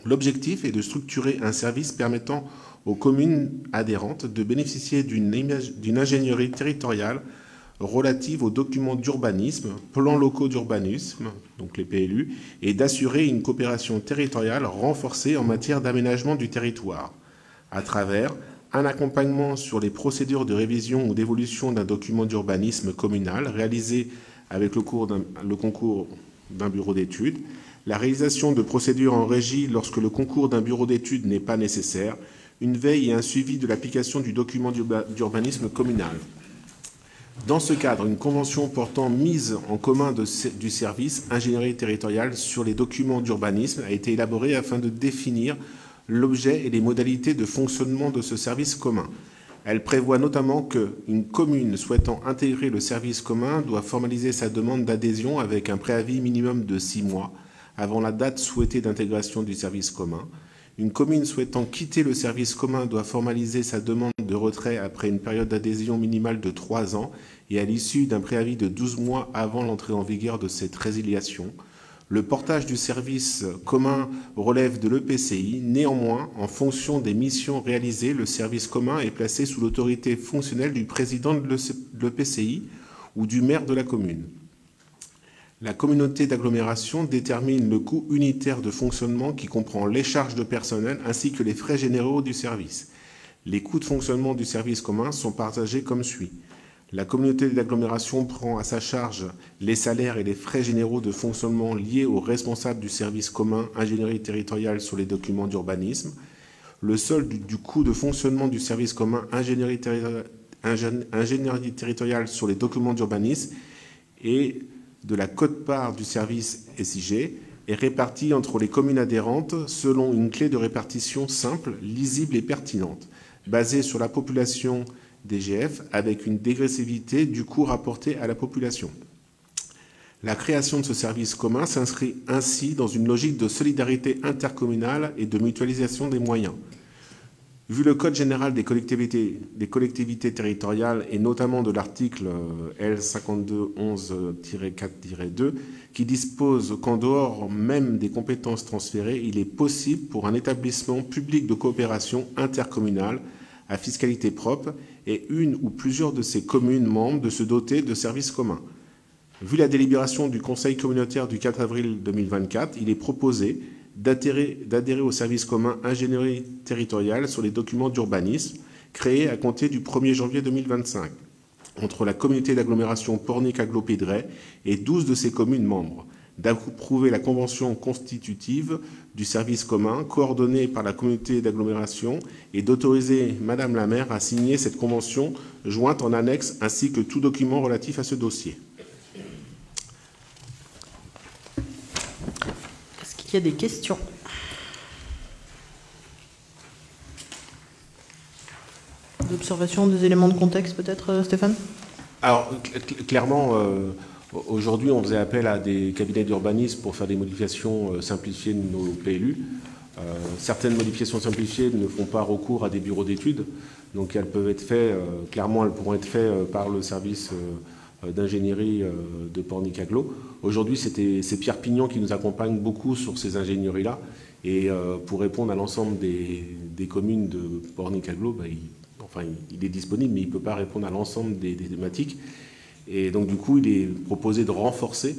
L'objectif est de structurer un service permettant aux communes adhérentes de bénéficier d'une ingénierie territoriale relative aux documents d'urbanisme, plans locaux d'urbanisme, donc les PLU, et d'assurer une coopération territoriale renforcée en matière d'aménagement du territoire, à travers un accompagnement sur les procédures de révision ou d'évolution d'un document d'urbanisme communal réalisé avec le concours d'un bureau d'études, la réalisation de procédures en régie lorsque le concours d'un bureau d'études n'est pas nécessaire, une veille et un suivi de l'application du document d'urbanisme communal. Dans ce cadre, une convention portant mise en commun du service ingénierie territoriale sur les documents d'urbanisme a été élaborée afin de définir l'objet et les modalités de fonctionnement de ce service commun. Elle prévoit notamment qu'une commune souhaitant intégrer le service commun doit formaliser sa demande d'adhésion avec un préavis minimum de 6 mois avant la date souhaitée d'intégration du service commun. Une commune souhaitant quitter le service commun doit formaliser sa demande de retrait après une période d'adhésion minimale de 3 ans et à l'issue d'un préavis de 12 mois avant l'entrée en vigueur de cette résiliation. Le portage du service commun relève de l'EPCI. Néanmoins, en fonction des missions réalisées, le service commun est placé sous l'autorité fonctionnelle du président de l'EPCI ou du maire de la commune. La communauté d'agglomération détermine le coût unitaire de fonctionnement qui comprend les charges de personnel ainsi que les frais généraux du service. Les coûts de fonctionnement du service commun sont partagés comme suit. La communauté d'agglomération prend à sa charge les salaires et les frais généraux de fonctionnement liés aux responsables du service commun ingénierie territoriale sur les documents d'urbanisme. Le solde du coût de fonctionnement du service commun ingénierie territoriale sur les documents d'urbanisme et de la quote-part du service SIG est réparti entre les communes adhérentes selon une clé de répartition simple, lisible et pertinente, basée sur la population DGF avec une dégressivité du coût rapporté à la population. La création de ce service commun s'inscrit ainsi dans une logique de solidarité intercommunale et de mutualisation des moyens. Vu le Code général des collectivités territoriales et notamment de l'article L5211-4-2 qui dispose qu'en dehors même des compétences transférées, il est possible pour un établissement public de coopération intercommunale à fiscalité propre et une ou plusieurs de ses communes membres de se doter de services communs. Vu la délibération du Conseil communautaire du 4 avril 2024, il est proposé d'adhérer au service commun ingénierie territoriale sur les documents d'urbanisme créé à compter du 1er janvier 2025 entre la communauté d'agglomération Pornic-Aglo-Pédret et 12 de ses communes membres, d'approuver la convention constitutive du service commun coordonnée par la communauté d'agglomération et d'autoriser Madame la maire à signer cette convention jointe en annexe ainsi que tout document relatif à ce dossier. Est-ce qu'il y a des questions? D'observation, des éléments de contexte peut-être, Stéphane? Alors, clairement, aujourd'hui, on faisait appel à des cabinets d'urbanisme pour faire des modifications simplifiées de nos PLU. Certaines modifications simplifiées ne font pas recours à des bureaux d'études, donc elles peuvent être faites, clairement, elles pourront être faites par le service d'ingénierie de Pornic-Aglo. Aujourd'hui, c'est Pierre Pignon qui nous accompagne beaucoup sur ces ingénieries-là, et pour répondre à l'ensemble des communes de Pornic-Aglo, il est disponible, mais il ne peut pas répondre à l'ensemble des thématiques. Et donc, du coup, il est proposé de renforcer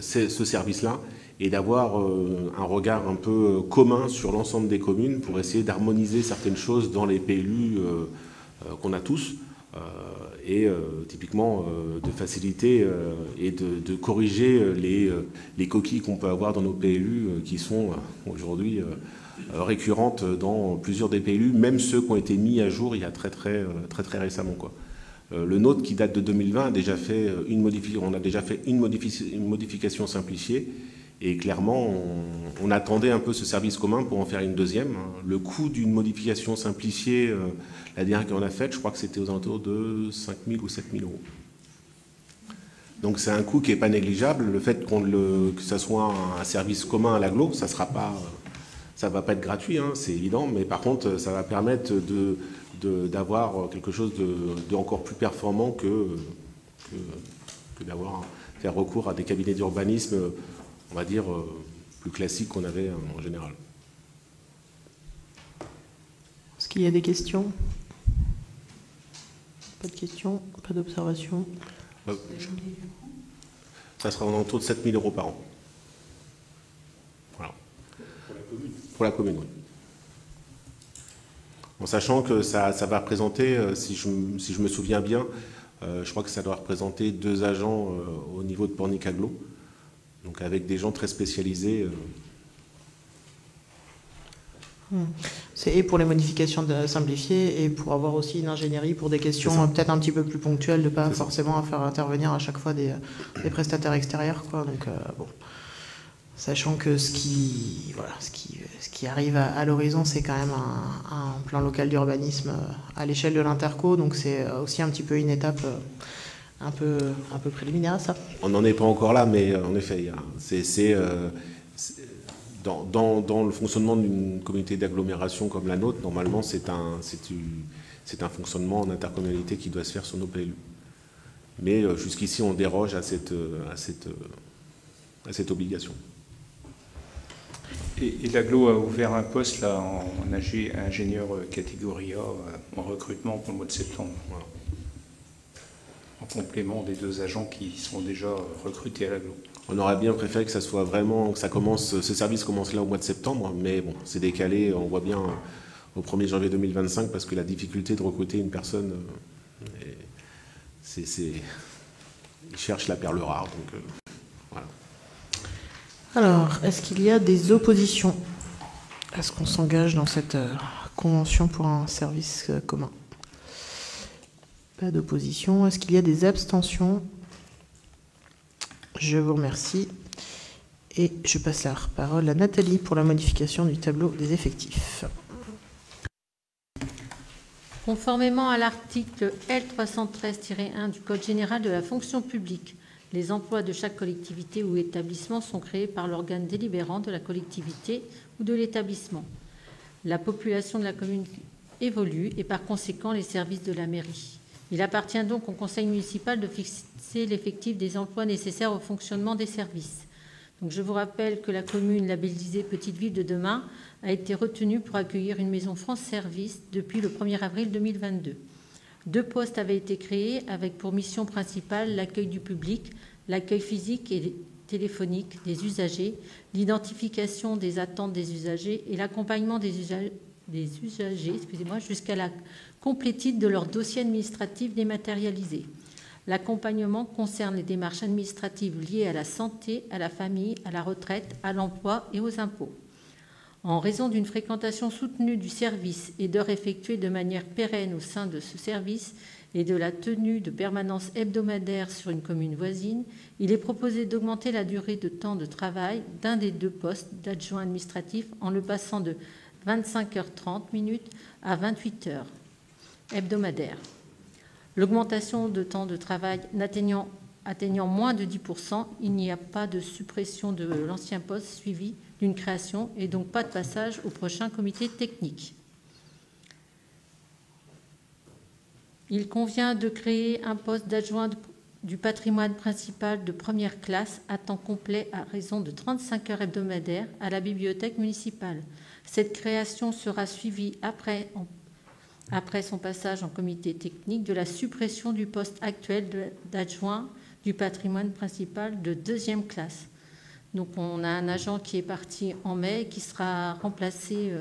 ce service-là et d'avoir un regard un peu commun sur l'ensemble des communes pour essayer d'harmoniser certaines choses dans les PLU qu'on a tous et typiquement de faciliter et de corriger les coquilles qu'on peut avoir dans nos PLU qui sont aujourd'hui récurrentes dans plusieurs des PLU, même ceux qui ont été mis à jour il y a très récemment, quoi. Le nôtre, qui date de 2020, a déjà fait on a déjà fait une modification simplifiée, et clairement, on attendait un peu ce service commun pour en faire une deuxième. Le coût d'une modification simplifiée, la dernière qu'on a faite, je crois que c'était aux alentours de 5 000 ou 7 000 euros. Donc c'est un coût qui n'est pas négligeable. Le fait que ça soit un service commun à l'agglo, ça ne va pas être gratuit, hein, c'est évident, mais par contre, ça va permettre d'avoir quelque chose de encore plus performant que d'avoir faire recours à des cabinets d'urbanisme, on va dire, plus classiques qu'on avait en général. Est-ce qu'il y a des questions? Pas de questions, pas d'observations. Ça sera autour de 7 000 euros par an. Voilà. Pour la commune, oui. En sachant que ça va représenter, si je me souviens bien, je crois que ça doit représenter 2 agents au niveau de Pornic-Aglo, donc avec des gens très spécialisés. C'est et pour les modifications simplifiées et pour avoir aussi une ingénierie pour des questions peut-être un petit peu plus ponctuelles, de ne pas forcément faire intervenir à chaque fois des prestataires extérieurs, quoi. Donc, bon. Sachant que ce qui arrive à l'horizon, c'est quand même un plan local d'urbanisme à l'échelle de l'Interco, donc c'est aussi un petit peu une étape un peu préliminaire à ça. On n'en est pas encore là, mais en effet, dans le fonctionnement d'une communauté d'agglomération comme la nôtre, normalement, c'est un fonctionnement en intercommunalité qui doit se faire sur nos PLU. Mais jusqu'ici, on déroge à cette obligation. Et l'agglo a ouvert un poste là, en ingénieur catégorie A en recrutement pour le mois de septembre. Voilà. En complément des 2 agents qui sont déjà recrutés à l'agglo. On aurait bien préféré que ça soit vraiment, que ce service commence là au mois de septembre, mais bon, c'est décalé, on voit bien au 1er janvier 2025 parce que la difficulté de recruter une personne ils cherchent la perle rare. Donc, voilà. Alors, est-ce qu'il y a des oppositions à ce qu'on s'engage dans cette convention pour un service commun? Pas d'opposition. Est-ce qu'il y a des abstentions? Je vous remercie. Et je passe la parole à Nathalie pour la modification du tableau des effectifs. Conformément à l'article L313-1 du Code général de la fonction publique, les emplois de chaque collectivité ou établissement sont créés par l'organe délibérant de la collectivité ou de l'établissement. La population de la commune évolue et par conséquent les services de la mairie. Il appartient donc au conseil municipal de fixer l'effectif des emplois nécessaires au fonctionnement des services. Donc je vous rappelle que la commune labellisée Petite Ville de demain a été retenue pour accueillir une maison France Service depuis le 1er avril 2022. 2 postes avaient été créés avec pour mission principale l'accueil du public, l'accueil physique et téléphonique des usagers, l'identification des attentes des usagers et l'accompagnement des usagers jusqu'à la complétude de leur dossier administratif dématérialisé. L'accompagnement concerne les démarches administratives liées à la santé, à la famille, à la retraite, à l'emploi et aux impôts. En raison d'une fréquentation soutenue du service et d'heures effectuées de manière pérenne au sein de ce service et de la tenue de permanences hebdomadaires sur une commune voisine, il est proposé d'augmenter la durée de temps de travail d'un des 2 postes d'adjoint administratif en le passant de 25h30 à 28h hebdomadaires. L'augmentation de temps de travail atteignant moins de 10%, il n'y a pas de suppression de l'ancien poste suivi d'une création et donc pas de passage au prochain comité technique. Il convient de créer un poste d'adjoint du patrimoine principal de première classe à temps complet à raison de 35 heures hebdomadaires à la bibliothèque municipale. Cette création sera suivie après son passage en comité technique de la suppression du poste actuel d'adjoint du patrimoine principal de 2e classe. Donc on a un agent qui est parti en mai et qui sera remplacé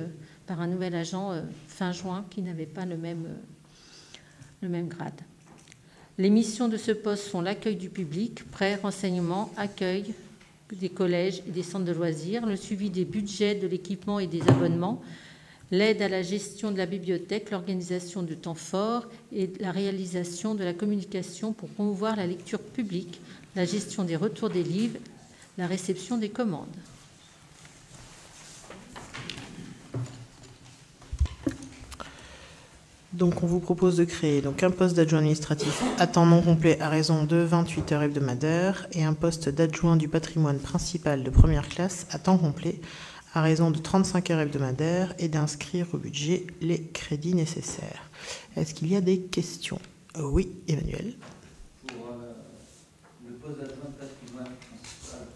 par un nouvel agent fin juin qui n'avait pas le même grade. Les missions de ce poste sont l'accueil du public, prêt, renseignement, accueil des collèges et des centres de loisirs, le suivi des budgets de l'équipement et des abonnements, l'aide à la gestion de la bibliothèque, l'organisation de temps forts et la réalisation de la communication pour promouvoir la lecture publique, la gestion des retours des livres, la réception des commandes. Donc on vous propose de créer donc un poste d'adjoint administratif à temps non complet à raison de 28 heures hebdomadaires et un poste d'adjoint du patrimoine principal de première classe à temps complet à raison de 35 heures hebdomadaires et d'inscrire au budget les crédits nécessaires. Est-ce qu'il y a des questions? Oui, Emmanuel. Pour le poste d'adjoint de patrimoine principal,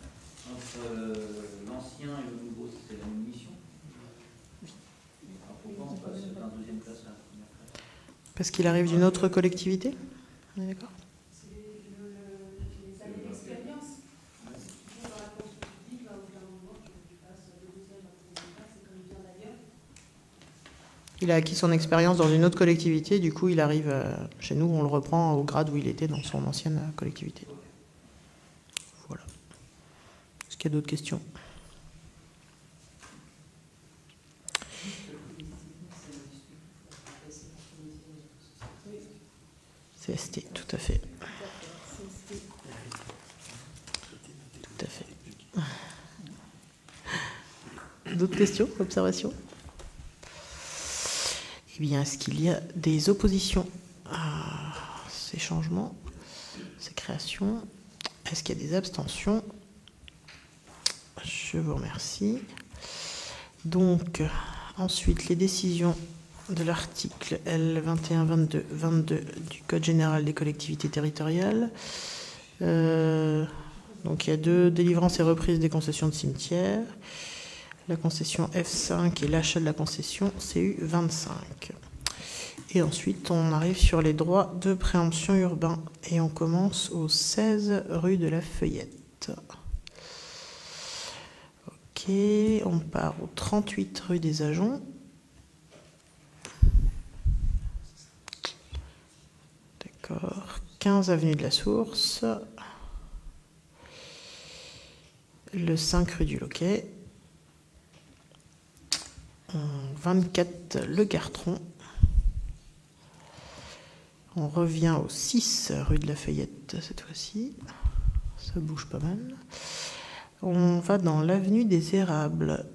entre l'ancien et le nouveau, c'est la même mission? Pourquoi on passe d'un 2e classe à la 1re classe? Parce qu'il arrive d'une autre collectivité? On est d'accord? Il a acquis son expérience dans une autre collectivité, du coup il arrive chez nous, on le reprend au grade où il était dans son ancienne collectivité. Voilà. Est-ce qu'il y a d'autres questions? CST, tout à fait. Tout à fait. D'autres questions, observations? Eh bien, est-ce qu'il y a des oppositions à ces changements, ces créations? Est-ce qu'il y a des abstentions? Je vous remercie. Donc, ensuite, les décisions de l'article L2122 du Code général des collectivités territoriales. Donc, il y a 2 délivrances et reprises des concessions de cimetières. La concession F5 et l'achat de la concession CU25. Et ensuite, on arrive sur les droits de préemption urbain. Et on commence au 16 rue de la Feuillette. Ok, on part au 38 rue des Ajoncs. D'accord. 15 avenue de la Source, le 5 rue du Loquet, 24 Le Cartron. On revient au 6 rue de la Fayette cette fois-ci. Ça bouge pas mal. On va dans l'avenue des Érables.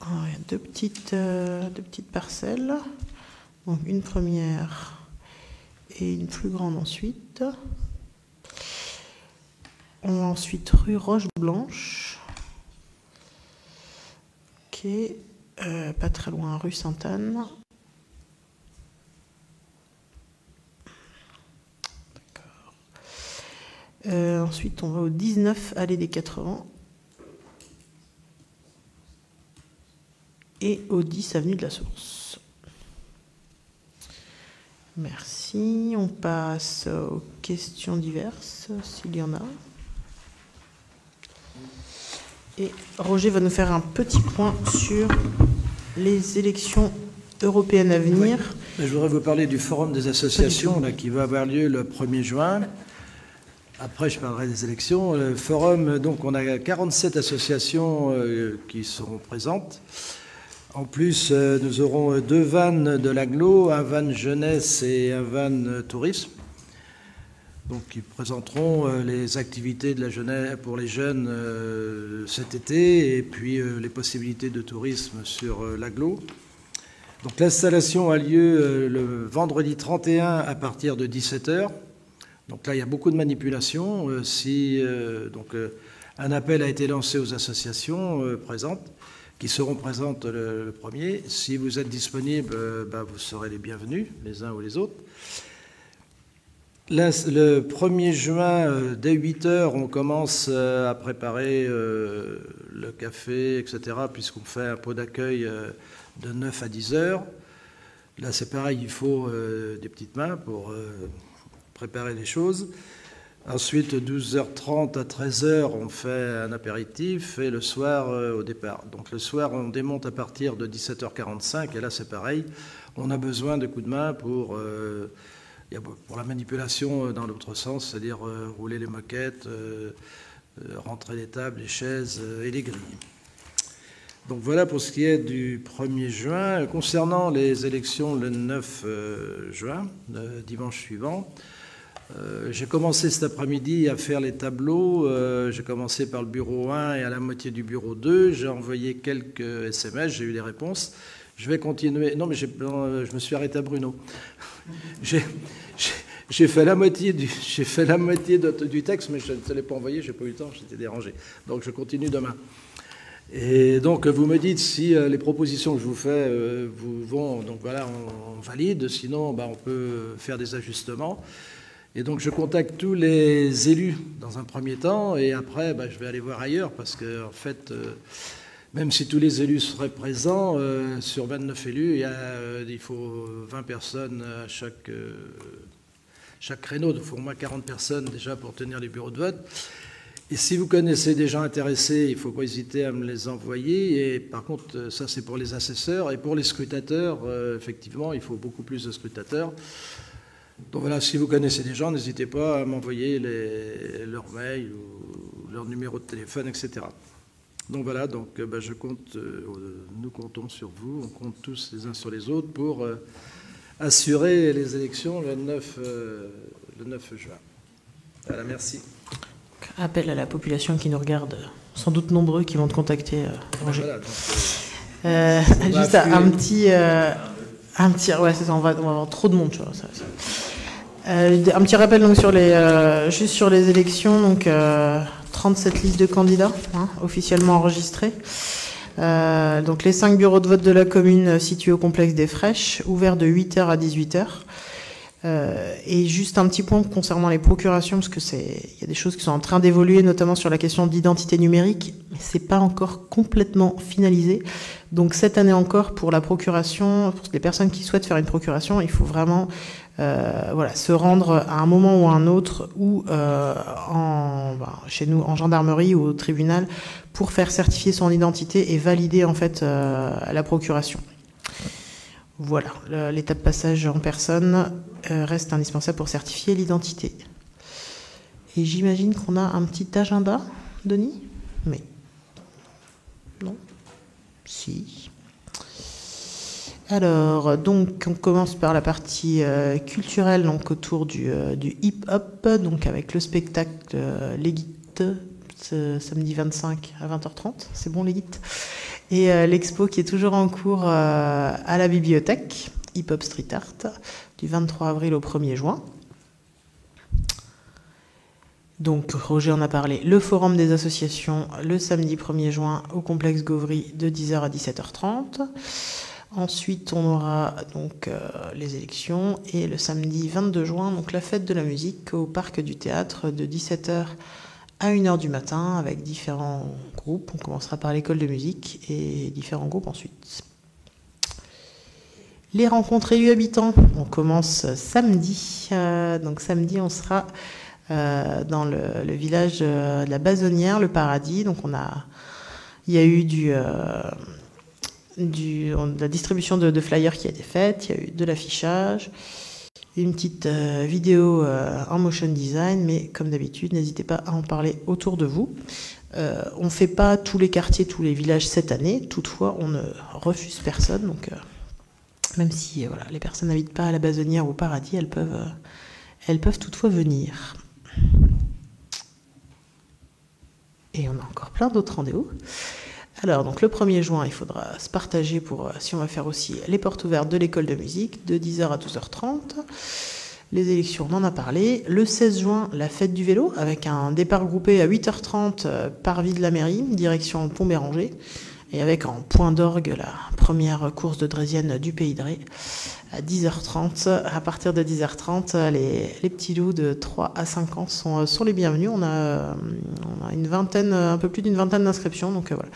Il y a deux petites parcelles. Donc une première et une plus grande ensuite. On va ensuite rue Roche-Blanche. Ok. Pas très loin, rue Sainte-Anne. D'accord. Ensuite, on va au 19 allée des 80. Et au 10 avenue de la Source. Merci. On passe aux questions diverses, s'il y en a. Et Roger va nous faire un petit point sur les élections européennes à venir. Je voudrais vous parler du Forum des associations là, qui va avoir lieu le 1er juin. Après, je parlerai des élections. Le Forum, donc, on a 47 associations qui seront présentes. En plus, nous aurons 2 vannes de l'agglo, un van jeunesse et un van tourisme. Donc, qui présenteront les activités de la jeunesse pour les jeunes cet été et puis les possibilités de tourisme sur l'agglo. Donc, l'installation a lieu le vendredi 31 à partir de 17h. Donc là, il y a beaucoup de manipulations. Un appel a été lancé aux associations présentes, qui seront présentes le 1er. Si vous êtes disponibles, vous serez les bienvenus, les uns ou les autres. Là, le 1er juin, dès 8h, on commence à préparer le café, etc., puisqu'on fait un pot d'accueil de 9 à 10h. Là, c'est pareil, il faut des petites mains pour préparer les choses. Ensuite, 12h30 à 13h, on fait un apéritif et le soir, au départ. Donc le soir, on démonte à partir de 17h45 et là, c'est pareil. On a besoin de coups de main pour la manipulation dans l'autre sens, c'est-à-dire rouler les moquettes, rentrer les tables, les chaises et les grilles. Donc voilà pour ce qui est du 1er juin. Concernant les élections le 9 juin, le dimanche suivant, j'ai commencé cet après-midi à faire les tableaux. J'ai commencé par le bureau 1 et à la moitié du bureau 2. J'ai envoyé quelques SMS, j'ai eu des réponses. Je vais continuer. Non, mais je me suis arrêté à Bruno. J'ai fait la moitié du texte, mais je ne te l'ai pas envoyé, je n'ai pas eu le temps, j'étais dérangé. Donc je continue demain. Et donc vous me dites si les propositions que je vous fais vous vont. Donc voilà, on valide. Sinon, on peut faire des ajustements. Et donc je contacte tous les élus dans un premier temps et après je vais aller voir ailleurs parce que en fait, même si tous les élus seraient présents, sur 29 élus, il faut 20 personnes à chaque créneau. Donc il faut au moins 40 personnes déjà pour tenir les bureaux de vote. Et si vous connaissez des gens intéressés, il ne faut pas hésiter à me les envoyer. Et par contre, ça c'est pour les assesseurs. Et pour les scrutateurs, effectivement, il faut beaucoup plus de scrutateurs. Donc voilà, si vous connaissez des gens, n'hésitez pas à m'envoyer leur mail ou leur numéro de téléphone, etc. Donc voilà, nous comptons sur vous, on compte tous les uns sur les autres pour assurer les élections le 9 juin. Voilà, merci. Appel à la population qui nous regarde, sans doute nombreux qui vont te contacter, Roger. Voilà, juste un petit... ouais, c'est ça, on va avoir trop de monde, tu vois. Un petit rappel donc juste sur les élections, donc 37 listes de candidats officiellement enregistrées. Donc les 5 bureaux de vote de la commune situés au complexe des Fraiches, ouverts de 8h à 18h. Et juste un petit point concernant les procurations, parce que il y a des choses qui sont en train d'évoluer, notamment sur la question d'identité numérique, mais c'est pas encore complètement finalisé. Donc cette année encore, pour la procuration, pour les personnes qui souhaitent faire une procuration, il faut vraiment se rendre à un moment ou à un autre, ou chez nous en gendarmerie ou au tribunal, pour faire certifier son identité et valider en fait la procuration. Voilà, l'étape passage en personne reste indispensable pour certifier l'identité. Et j'imagine qu'on a un petit agenda, Denis? Mais non? Si. Alors, donc, on commence par la partie culturelle, donc autour du hip-hop, donc avec le spectacle Les Guides, ce samedi 25 à 20h30. C'est bon, Les Guides? Et l'expo qui est toujours en cours à la bibliothèque, Hip Hop Street Art, du 23 avril au 1er juin. Donc, Roger en a parlé, le forum des associations le samedi 1er juin au complexe Gauvry de 10h à 17h30. Ensuite, on aura donc les élections et le samedi 22 juin, donc la fête de la musique au parc du théâtre de 17h à 1h du matin avec différents groupes. On commencera par l'école de musique et différents groupes ensuite. Les rencontres élus habitants, on commence samedi. Donc samedi, on sera dans le village de la Basonnière, le Paradis. Donc il y a eu la distribution de flyers qui a été faite, il y a eu de l'affichage, une petite vidéo en motion design, mais comme d'habitude, n'hésitez pas à en parler autour de vous. On ne fait pas tous les quartiers, tous les villages cette année, toutefois, on ne refuse personne, donc même si voilà, les personnes n'habitent pas à la Basonnière ou au Paradis, elles peuvent toutefois venir. Et on a encore plein d'autres rendez-vous. Alors, donc le 1er juin, il faudra se partager si on va faire aussi les portes ouvertes de l'école de musique, de 10h à 12h30. Les élections, on en a parlé. Le 16 juin, la fête du vélo, avec un départ groupé à 8h30 parvis de la mairie, direction Pont-Béranger, et avec en point d'orgue la première course de draisienne du Pays de Ré, à 10h30. À partir de 10h30, les petits loups de 3 à 5 ans sont les bienvenus. On a une vingtaine, un peu plus d'une vingtaine d'inscriptions, donc voilà.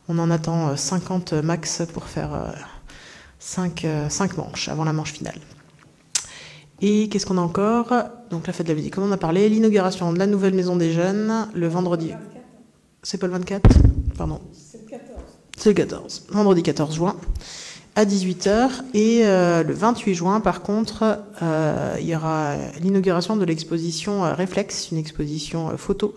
On en attend 50 max pour faire 5 manches avant la manche finale. Et qu'est-ce qu'on a encore? Donc la fête de la musique, comme on a parlé, l'inauguration de la nouvelle maison des jeunes, le vendredi... C'est pas le 24? Pardon. C'est le 14. C'est le 14. Vendredi 14 juin, à 18h. Et le 28 juin, par contre, il y aura l'inauguration de l'exposition Réflexe, une exposition photo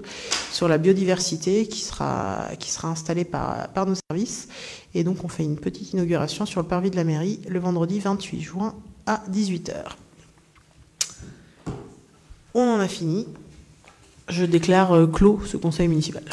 sur la biodiversité qui sera installée par nos services. Et donc, on fait une petite inauguration sur le parvis de la mairie le vendredi 28 juin à 18h. On en a fini. Je déclare clos ce conseil municipal.